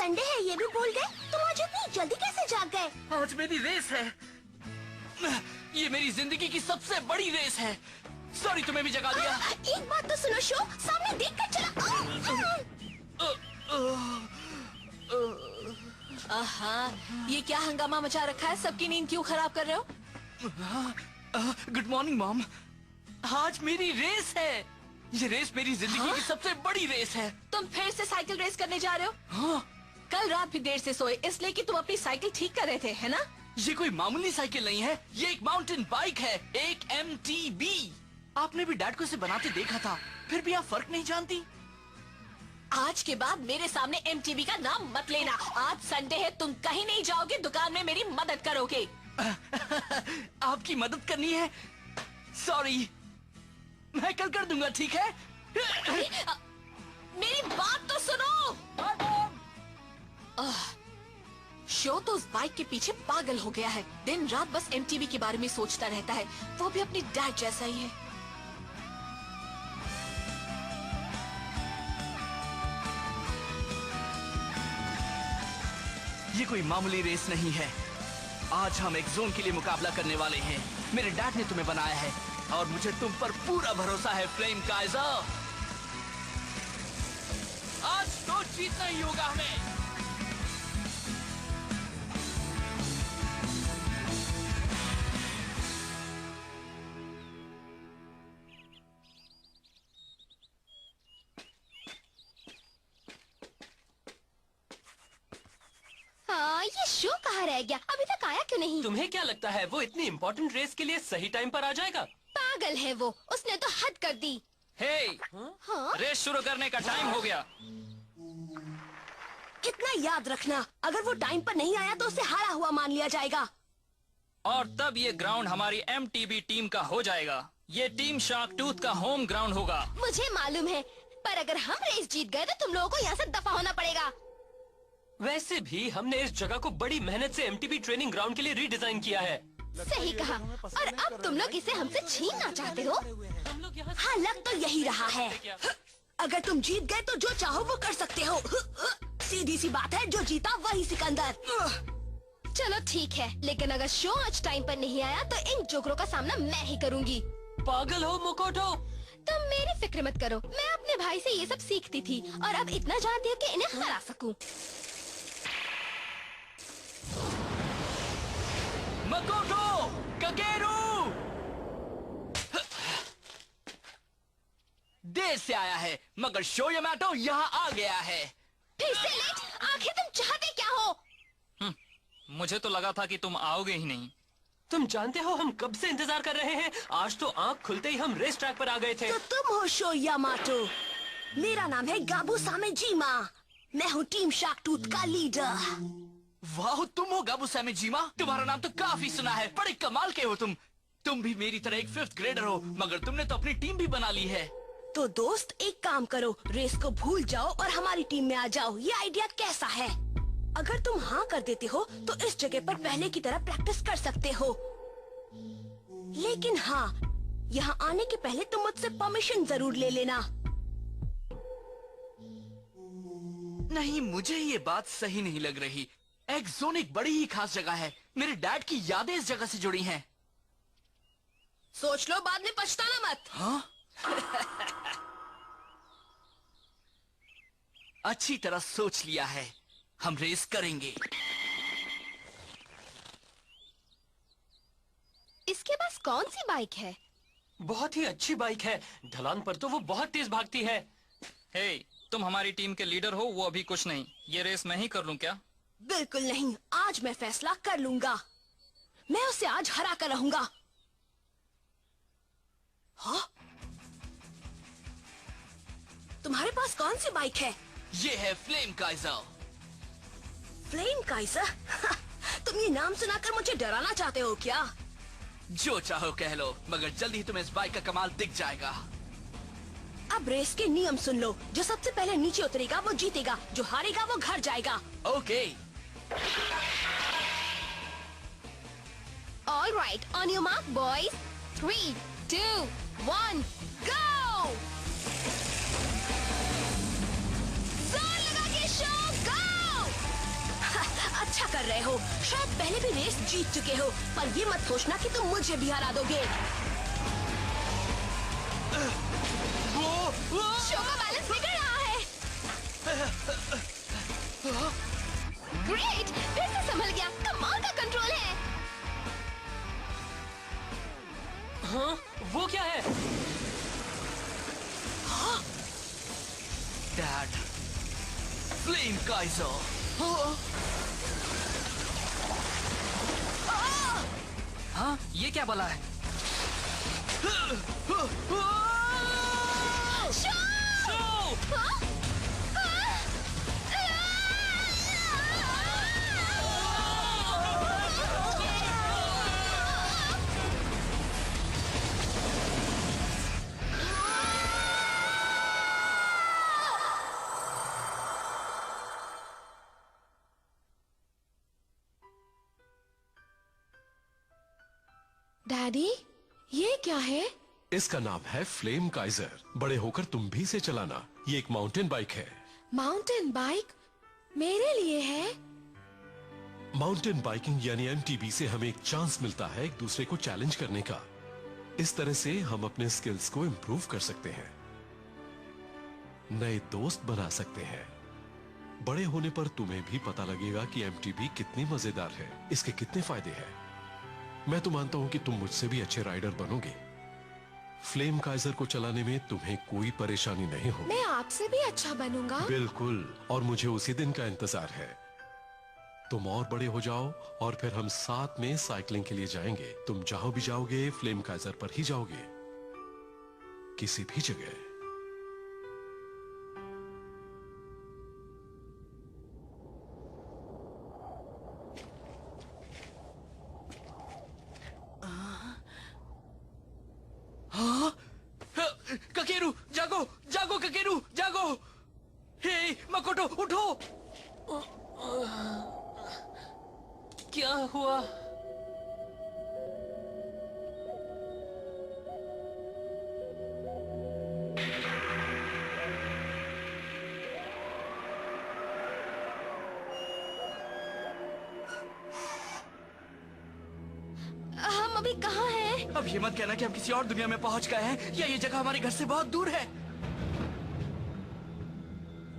Sunday है ये भी भूल गए? तुम आज इतनी जल्दी कैसे जाग गए? आज मेरी रेस है। ये मेरी जिंदगी की सबसे बड़ी रेस है। सॉरी तुम्हें भी जगा दिया। एक बात तो सुनो शो, सामने देख कर चला। ये क्या हंगामा मचा रखा है? सबकी नींद क्यों खराब कर रहे हो? Good morning mom. आज मेरी रेस है। ये रेस मेरी जिंदगी की सबसे बड़ी रेस है। तुम फिर से साइकिल रेस करने जा रहे हो? हाँ। कल रात भी देर से सोए इसलिए कि तुम अपनी साइकिल ठीक कर रहे थे, है ना? ये कोई मामूली साइकिल नहीं है, ये एक माउंटेन बाइक है, एक MTB। आपने भी डैड को इसे बनाते देखा था, फिर भी आप फर्क नहीं जानती? आज के बाद मेरे सामने MTB का नाम मत लेना। आज संडे है, तुम कहीं नहीं जाओगे, दुकान में मेरी मदद करोगे। आपकी मदद करनी है? सॉरी, मैं कल कर दूंगा, ठीक है? मेरी बात तो सुनो। शो तो उस बाइक के पीछे पागल हो गया है। दिन रात बस MTB के बारे में सोचता रहता है। वो भी अपनी डैड जैसा ही है। ये कोई मामूली रेस नहीं है। आज हम एक जोन के लिए मुकाबला करने वाले हैं। मेरे डैड ने तुम्हें बनाया है और मुझे तुम पर पूरा भरोसा है फ्लेम काइजर। आज तो जीतना ही होगा हमें। ये शो कहाँ रह गया? अभी तक आया क्यों नहीं? तुम्हें क्या लगता है वो इतनी इम्पोर्टेंट रेस के लिए सही टाइम पर आ जाएगा? पागल है वो, उसने तो हद कर दी। हे, हाँ? रेस शुरू करने का टाइम हो गया। इतना याद रखना, अगर वो टाइम पर नहीं आया तो उसे हारा हुआ मान लिया जाएगा। और तब ये ग्राउंड हमारी MTB टीम का हो जाएगा। ये टीम शार्क टूथ का होम ग्राउंड होगा। मुझे मालूम है, पर अगर हम रेस जीत गए तो तुम लोगों को यहाँ से दफा होना पड़ेगा। वैसे भी हमने इस जगह को बड़ी मेहनत से MTB ट्रेनिंग ग्राउंड के लिए रीडिजाइन किया है। सही कहा। और अब तुम लोग इसे हमसे छीनना चाहते हो? हम लोग यहाँ हाँ, लग तो यही रहा है। अगर तुम जीत गए तो जो चाहो वो कर सकते हो। सीधी सी बात है, जो जीता वही सिकंदर। चलो ठीक है, लेकिन अगर शो आज टाइम पर नहीं आया तो इन जोकरों का सामना मैं ही करूँगी। पागल हो मुकोटो? तुम मेरी फिक्र मत करो, मैं अपने भाई से ये सब सीखती थी और अब इतना जानती हूँ कि इन्हें हरा सकूं। मकोटो, ककेरू! देर से आया है, मगर शो यामाटो यहाँ आ गया है। फिर से लेट? आखिर तुम चाहते क्या हो? मुझे तो लगा था कि तुम आओगे ही नहीं। तुम जानते हो हम कब से इंतजार कर रहे हैं? आज तो आँख खुलते ही हम रेस ट्रैक पर आ गए थे। तो तुम हो शो यामाटो। मेरा नाम है गाबू सामेजीमा। मैं हूँ टीम शार्क टूथ का लीडर। वाह, तुम हो गाबू सामेजीमा? तुम्हारा नाम तो काफी सुना है, बड़े कमाल के हो तुम। तुम भी मेरी तरह एक 5th ग्रेडर हो, मगर तुमने तो अपनी टीम भी बना ली है। तो दोस्त एक काम करो, रेस को भूल जाओ और हमारी टीम में आ जाओ। ये आइडिया कैसा है? अगर तुम हाँ कर देते हो तो इस जगह पर पहले की तरह प्रैक्टिस कर सकते हो। लेकिन हाँ, यहाँ आने के पहले तुम मुझसे परमिशन जरूर ले लेना। नहीं, मुझे ये बात सही नहीं लग रही। एक जोन एक बड़ी ही खास जगह है। मेरे डैड की यादें इस जगह से जुड़ी हैं। सोच लो, बाद में पछताना मत। हाँ? अच्छी तरह सोच लिया है, हम रेस करेंगे। इसके पास कौन सी बाइक है? बहुत ही अच्छी बाइक है, ढलान पर तो वो बहुत तेज भागती है। हे, तुम हमारी टीम के लीडर हो, वो अभी कुछ नहीं। ये रेस मैं ही कर लूं क्या? बिल्कुल नहीं, आज मैं फैसला कर लूंगा। मैं उसे आज हरा कर रहूंगा। हाँ? तुम्हारे पास कौन सी बाइक है? ये है फ्लेम काइजर। Flame Kaizer? तुम ये नाम सुनाकर मुझे डराना चाहते हो क्या? जो चाहो कह लो, मगर जल्दी ही तुम्हें इस बाइक का कमाल दिख जाएगा। अब रेस के नियम सुन लो। जो सबसे पहले नीचे उतरेगा वो जीतेगा, जो हारेगा वो घर जाएगा। Okay. All right, on your mark, boys. 3, 2, 1, go! जोर लगा के शो, go! क्या कर रहे हो? शायद पहले भी रेस जीत चुके हो, पर ये मत सोचना कि तुम मुझे भी हरा दोगे। शो का बैलेंस बिगड़ रहा है। ग्रेट, फिर से संभल गया। कमाल का कंट्रोल है। हाँ, वो क्या है? Dad, flame Kaizer. हाँ, ये क्या बला है? डैडी, ये क्या है? इसका नाम है फ्लेम काइजर। बड़े होकर तुम भी इसे चलाना। ये एक माउंटेन बाइक है। माउंटेन बाइक मेरे लिए है? माउंटेन बाइकिंग यानी एमटीबी से हमें एक चांस मिलता है एक दूसरे को चैलेंज करने का। इस तरह से हम अपने स्किल्स को इम्प्रूव कर सकते हैं, नए दोस्त बना सकते हैं। बड़े होने पर तुम्हें भी पता लगेगा कि एमटीबी कितनी मजेदार है, इसके कितने फायदे हैं। मैं तो मानता हूं कि तुम मुझसे भी अच्छे राइडर बनोगे। फ्लेम काइजर को चलाने में तुम्हें कोई परेशानी नहीं होगी। मैं आपसे भी अच्छा बनूंगा। बिल्कुल, और मुझे उसी दिन का इंतजार है। तुम और बड़े हो जाओ और फिर हम साथ में साइकिलिंग के लिए जाएंगे। तुम जहां भी जाओगे फ्लेम काइजर पर ही जाओगे, किसी भी जगह। ककेरू, जागो जागो ककेरू, जागो। हे मकोटो, उठो। क्या हुआ? हम अभी कहाँ हैं? अब ये मत कहना कि हम किसी और दुनिया में पहुंच गए हैं या ये जगह हमारे घर से बहुत दूर है।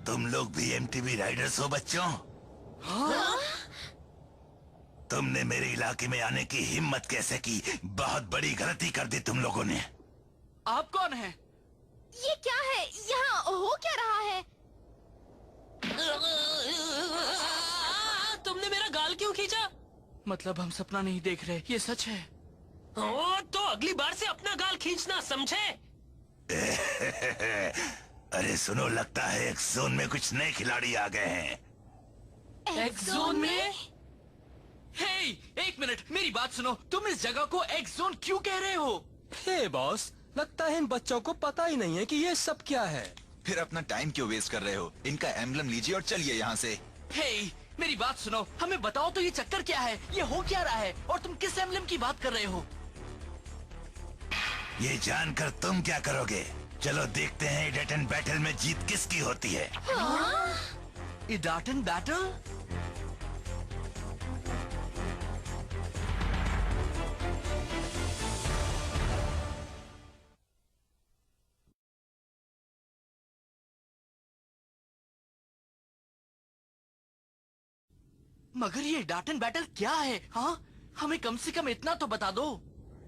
तुम लोग भी एमटीबी राइडर्स हो बच्चों? हाँ? तुमने मेरे इलाके में आने की हिम्मत कैसे की? बहुत बड़ी गलती कर दी तुम लोगों ने। आप कौन हैं? ये क्या है? यहाँ हो क्या रहा है? तुमने मेरा गाल क्यों खींचा? मतलब हम सपना नहीं देख रहे, ये सच है। तो अगली बार से अपना गाल खींचना, समझे? अरे सुनो, लगता है एक्स जोन में कुछ नए खिलाड़ी आ गए हैं। एक्स जोन में? हे, एक मिनट, मेरी बात सुनो। तुम इस जगह को एक्स जोन क्यों कह रहे हो? हे बॉस, लगता है इन बच्चों को पता ही नहीं है कि ये सब क्या है। फिर अपना टाइम क्यों वेस्ट कर रहे हो? इनका एम्बलम लीजिए और चलिए यहाँ से। हे, मेरी बात सुनो, हमें बताओ तो ये चक्कर क्या है? ये हो क्या रहा है? और तुम किस एम्बलम की बात कर रहे हो? ये जानकर तुम क्या करोगे? चलो देखते हैं इडाटन बैटल में जीत किसकी होती है। इडाटन बैटल? मगर ये इडाटन बैटल क्या है? हाँ, हमें कम से कम इतना तो बता दो।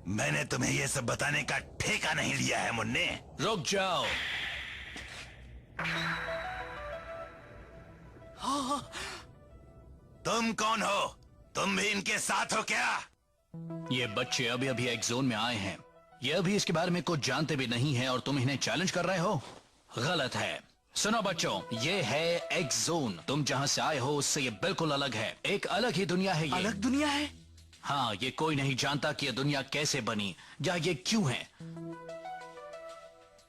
मैंने तुम्हें ये सब बताने का ठेका नहीं लिया है मुन्ने। रुक जाओ। तुम कौन हो? तुम भी इनके साथ हो क्या? ये बच्चे अभी अभी एक जोन में आए हैं। ये अभी इसके बारे में कुछ जानते भी नहीं है और तुम इन्हें चैलेंज कर रहे हो? गलत है। सुनो बच्चों, ये है एक्स जोन। तुम जहाँ से आए हो उससे ये बिल्कुल अलग है। एक अलग ही दुनिया है ये। अलग दुनिया है? हाँ, ये कोई नहीं जानता कि ये दुनिया कैसे बनी या ये क्यों है।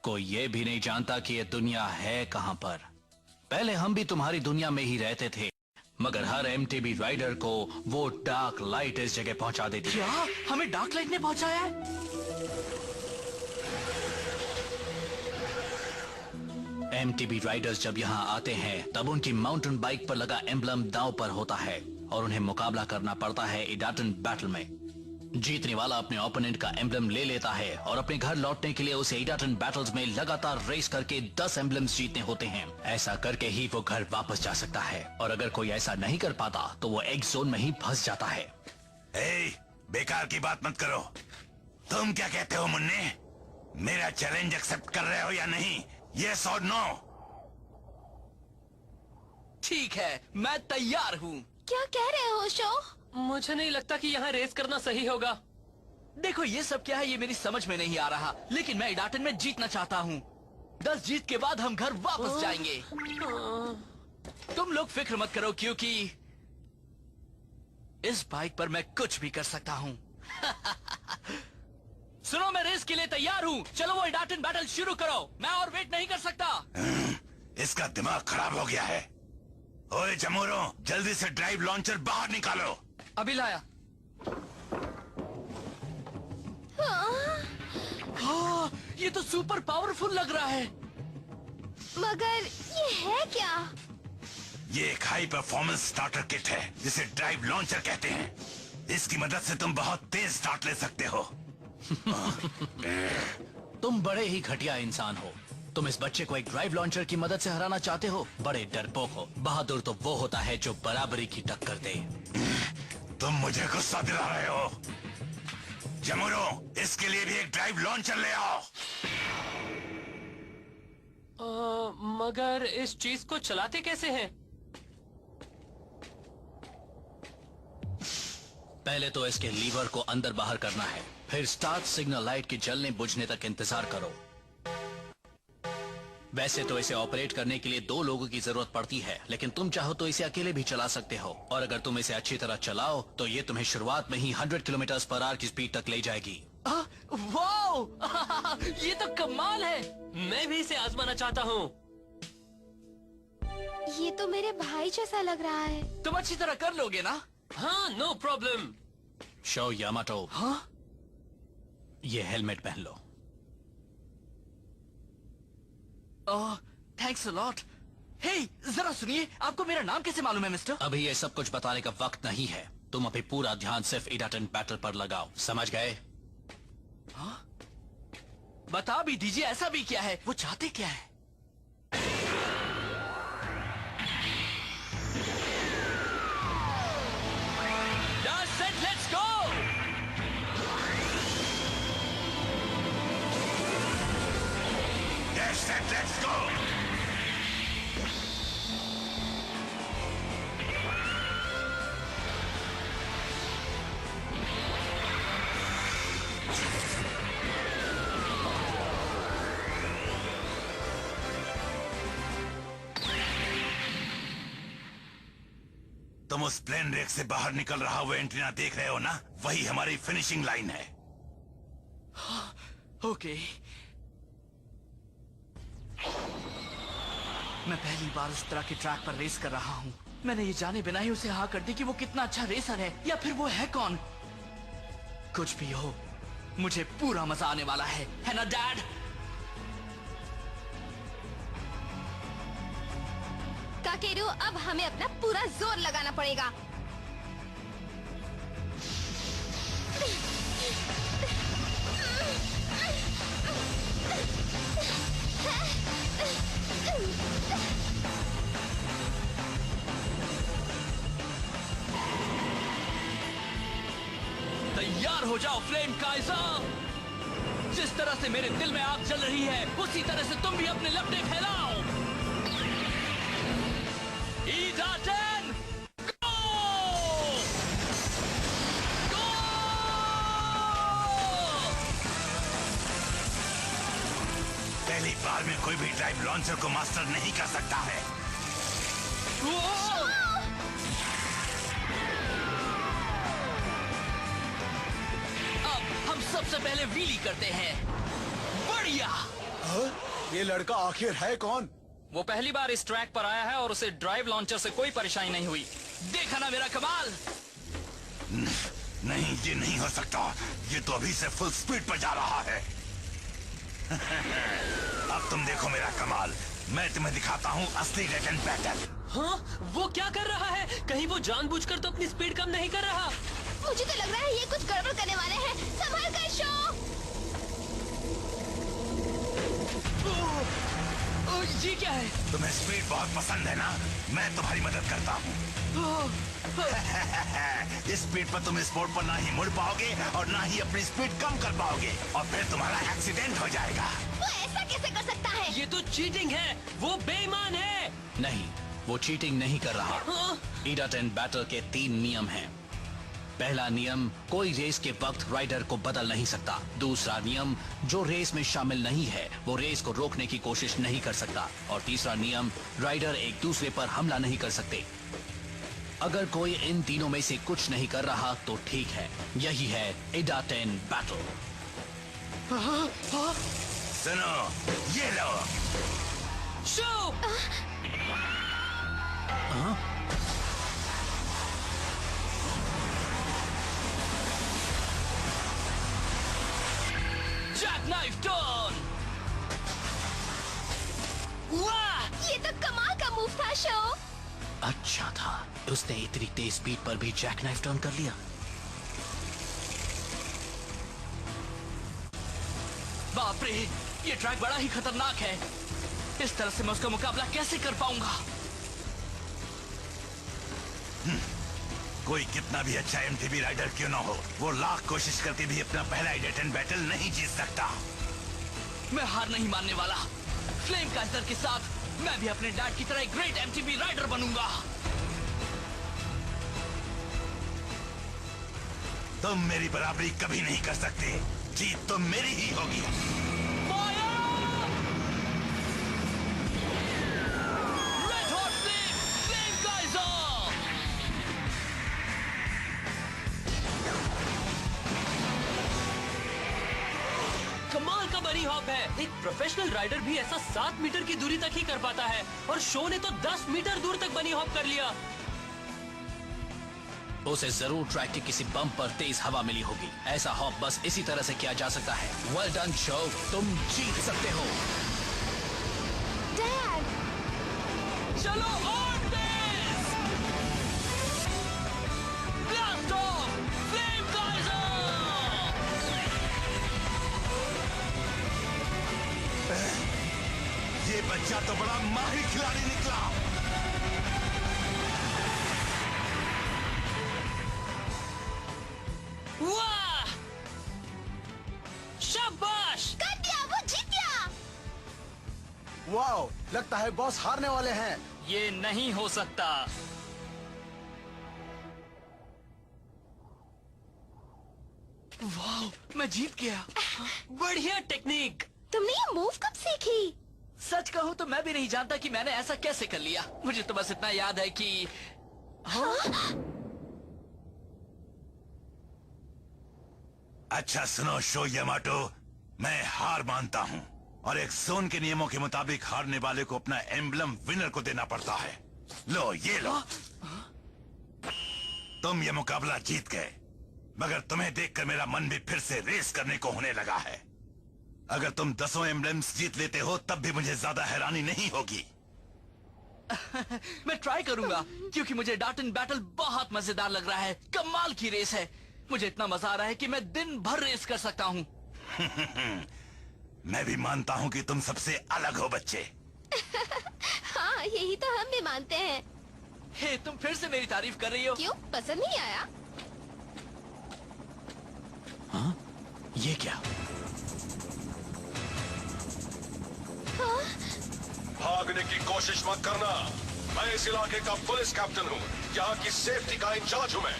कोई ये भी नहीं जानता कि ये दुनिया है कहाँ पर। पहले हम भी तुम्हारी दुनिया में ही रहते थे, मगर हर एमटीबी राइडर को वो डार्क लाइट इस जगह पहुंचा देती है। क्या? हमें डार्क लाइट ने पहुंचाया है? एमटीबी राइडर्स जब यहाँ आते हैं तब उनकी माउंटेन बाइक पर लगा एम्बलम दांव पर होता है। और उन्हें मुकाबला करना पड़ता है इडाटन बैटल में। जीतने वाला अपने ओपोनेंट का एम्बलम ले लेता है और अपने घर लौटने के लिए उसे इडाटन बैटल्स में लगातार रेस करके 10 एम्बलम्स जीतने होते हैं। ऐसा करके ही वो घर वापस जा सकता है, और अगर कोई ऐसा नहीं कर पाता तो वो एक्स जोन में ही फंस जाता है। बेकार की बात मत करो। तुम क्या कहते हो मुन्ने? मेरा चैलेंज एक्सेप्ट कर रहे हो या नहीं? यस और नो? ठीक है, मैं तैयार हूँ। क्या कह रहे हो शो? मुझे नहीं लगता कि यहाँ रेस करना सही होगा। देखो ये सब क्या है, ये मेरी समझ में नहीं आ रहा, लेकिन मैं इडाटन में जीतना चाहता हूँ। 10 जीत के बाद हम घर वापस जाएंगे। तुम लोग फिक्र मत करो, क्योंकि इस बाइक पर मैं कुछ भी कर सकता हूँ। सुनो, मैं रेस के लिए तैयार हूँ। चलो वो इडाटन बैटल शुरू करो, मैं और वेट नहीं कर सकता। इसका दिमाग खराब हो गया है। ओए जमोरो, जल्दी से ड्राइव लॉन्चर बाहर निकालो। अभी लाया। हाँ, ये तो सुपर पावरफुल लग रहा है। मगर ये है क्या? ये एक हाई परफॉर्मेंस स्टार्टर किट है जिसे ड्राइव लॉन्चर कहते हैं। इसकी मदद से तुम बहुत तेज स्टार्ट ले सकते हो। तुम बड़े ही घटिया इंसान हो। तुम इस बच्चे को एक ड्राइव लॉन्चर की मदद से हराना चाहते हो? बड़े डरपोक हो। बहादुर तो वो होता है जो बराबरी की टक्कर दे। तुम मुझे गुस्सा दिला रहे हो। जमुरो, इसके लिए भी एक ड्राइव लॉन्चर ले आओ। मगर इस चीज को चलाते कैसे हैं? पहले तो इसके लीवर को अंदर बाहर करना है, फिर स्टार्ट सिग्नल लाइट के जलने बुझने तक इंतजार करो। वैसे तो इसे ऑपरेट करने के लिए 2 लोगों की जरूरत पड़ती है, लेकिन तुम चाहो तो इसे अकेले भी चला सकते हो। और अगर तुम इसे अच्छी तरह चलाओ तो ये तुम्हें शुरुआत में ही 100 किलोमीटर/आवर की स्पीड तक ले जाएगी। वाओ! ये तो कमाल है। मैं भी इसे आजमाना चाहता हूँ। ये तो मेरे भाई जैसा लग रहा है। तुम अच्छी तरह कर लोगे ना? हाँ, नो प्रॉब्लम। शो यामाटो, हाँ? ये हेलमेट पहन लो। Thanks a lot. हे, जरा सुनिए, आपको मेरा नाम कैसे मालूम है मिस्टर? अभी ये सब कुछ बताने का वक्त नहीं है। तुम अभी पूरा ध्यान सिर्फ इडाटन बैटल पर लगाओ, समझ गए? हाँ? बता भी दीजिए, ऐसा भी क्या है? वो चाहते क्या है? Let's go! Yes, let's go! तुम उस प्लेन रेक से बाहर निकल रहा वो एंटीना देख रहे हो ना? वही हमारी फिनिशिंग लाइन है। ओके। मैं पहली बार इस तरह के ट्रैक पर रेस कर रहा हूँ। मैंने ये जाने बिना ही उसे हाँ कर दी कि वो कितना अच्छा रेसर है, या फिर वो है कौन। कुछ भी हो, मुझे पूरा मजा आने वाला है ना डैड? काकेरू, अब हमें अपना पूरा जोर लगाना पड़ेगा। तैयार हो जाओ फ्लेम काइजर। जिस तरह से मेरे दिल में आग जल रही है, उसी तरह से तुम भी अपने लपटे फैलाओ। इडाटन गो! गो! पहली बार में कोई भी ड्राइव लॉन्चर को मास्टर नहीं कर सकता है। अब हम सबसे पहले व्हीली करते हैं। बढ़िया। ये लड़का आखिर है कौन? वो पहली बार इस ट्रैक पर आया है और उसे ड्राइव लॉन्चर से कोई परेशानी नहीं हुई। देखा ना मेरा कमाल? नहीं, ये नहीं हो सकता। ये तो अभी से फुल स्पीड पर जा रहा है। अब तुम देखो मेरा कमाल। मैं तुम्हें दिखाता हूँ असली इडाटन बैटल। हाँ, वो क्या कर रहा है? कहीं वो जानबूझकर तो अपनी स्पीड कम नहीं कर रहा? मुझे तो लग रहा है ये कुछ गड़बड़ करने वाले हैं। संभल कर शो। ये क्या है? तुम्हें स्पीड बहुत पसंद है ना? मैं तुम्हारी मदद करता हूँ। इस स्पीड पर तुम इस बोर्ड पर ना ही मुड़ पाओगे और ना ही अपनी स्पीड कम कर पाओगे और फिर तुम्हारा एक्सीडेंट हो जाएगा। वो ऐसा कैसे कर सकता है? ये तो चीटिंग है। वो बेईमान है। नहीं, वो चीटिंग नहीं कर रहा। ईडाटेन बैटल के 3 नियम हैं। पहला नियम, कोई रेस के वक्त राइडर को बदल नहीं सकता। दूसरा नियम, जो रेस में शामिल नहीं है वो रेस को रोकने की कोशिश नहीं कर सकता। और तीसरा नियम, राइडर एक दूसरे पर हमला नहीं कर सकते। अगर कोई इन तीनों में से कुछ नहीं कर रहा तो ठीक है। यही है ईडाटेन बैटल। सुनो, ये लो। शो! Jackknife turn! वाह! ये तो कमाल का मूव था शो। अच्छा था, उसने इतनी तेज स्पीड पर भी जैकनाइफ टर्न कर लिया। बाप रे, ये ट्रैक बड़ा ही खतरनाक है। इस तरह से मैं उसका मुकाबला कैसे कर पाऊंगा? कोई कितना भी अच्छा एमटीबी राइडर क्यों ना हो, वो लाख कोशिश करके भी अपना पहला ईडाटेन बैटल नहीं जीत सकता। मैं हार नहीं मानने वाला। फ्लेम काइजर के साथ मैं भी अपने डैड की तरह एक ग्रेट एमटीबी राइडर बनूंगा। तुम मेरी बराबरी कभी नहीं कर सकते। जीत तो मेरी ही होगी। Red hot flame Kaizer! कमाल का बनी हॉप है। एक प्रोफेशनल राइडर भी ऐसा 7 मीटर की दूरी तक ही कर पाता है और शो ने तो 10 मीटर दूर तक बनी हॉप कर लिया। उसे जरूर ट्रैक के किसी बम्प पर तेज हवा मिली होगी। ऐसा हॉप बस इसी तरह से किया जा सकता है। वेल डन शो, तुम जीत सकते हो। डैड! चलो on base! Blast of flame Kaizer! ये बच्चा तो बड़ा माहिर खिलाड़ी निकला। वाह! शाबाश! कर दिया, वो जीत गया। वाओ, लगता है बॉस हारने वाले हैं। ये नहीं हो सकता। वाह, मैं जीत गया। बढ़िया टेक्निक। तुमने ये मूव कब सीखी? सच कहूं तो मैं भी नहीं जानता कि मैंने ऐसा कैसे कर लिया। मुझे तो बस इतना याद है कि अच्छा सुनो शो यामाटो, मैं हार मानता हूँ और एक जोन के नियमों के मुताबिक हारने वाले को अपना एम्बलम विनर को देना पड़ता है। लो ये लो। तुम ये मुकाबला जीत गए, मगर तुम्हें देखकर मेरा मन भी फिर से रेस करने को होने लगा है। अगर तुम 10 एम्बलम्स जीत लेते हो तब भी मुझे ज्यादा हैरानी नहीं होगी। मैं ट्राई करूंगा क्योंकि मुझे डाटन बैटल बहुत मजेदार लग रहा है। कमाल की रेस है। मुझे इतना मजा आ रहा है कि मैं दिन भर रेस कर सकता हूँ। मैं भी मानता हूँ कि तुम सबसे अलग हो बच्चे। हाँ, यही तो हम भी मानते हैं। हे, तुम फिर से मेरी तारीफ कर रही हो? क्यों, पसंद नहीं आया? हाँ? ये क्या? हाँ? भागने की कोशिश मत करना। मैं इस इलाके का पुलिस कैप्टन हूँ। यहाँ की सेफ्टी का इंचार्ज हूँ मैं।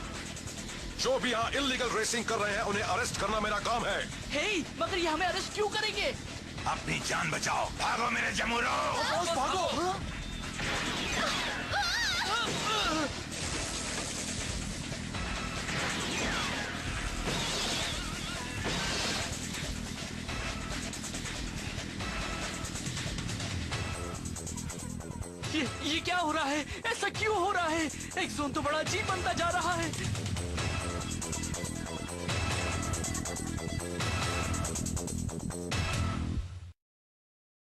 जो भी यहाँ इल्लीगल रेसिंग कर रहे हैं उन्हें अरेस्ट करना मेरा काम है। हे, मगर ये हमें अरेस्ट क्यों करेंगे? अपनी जान बचाओ। भागो मेरे जमूरो। भागो। ये क्या हो रहा है? ऐसा क्यों हो रहा है? एक जोन तो बड़ा अजीब बनता जा रहा है।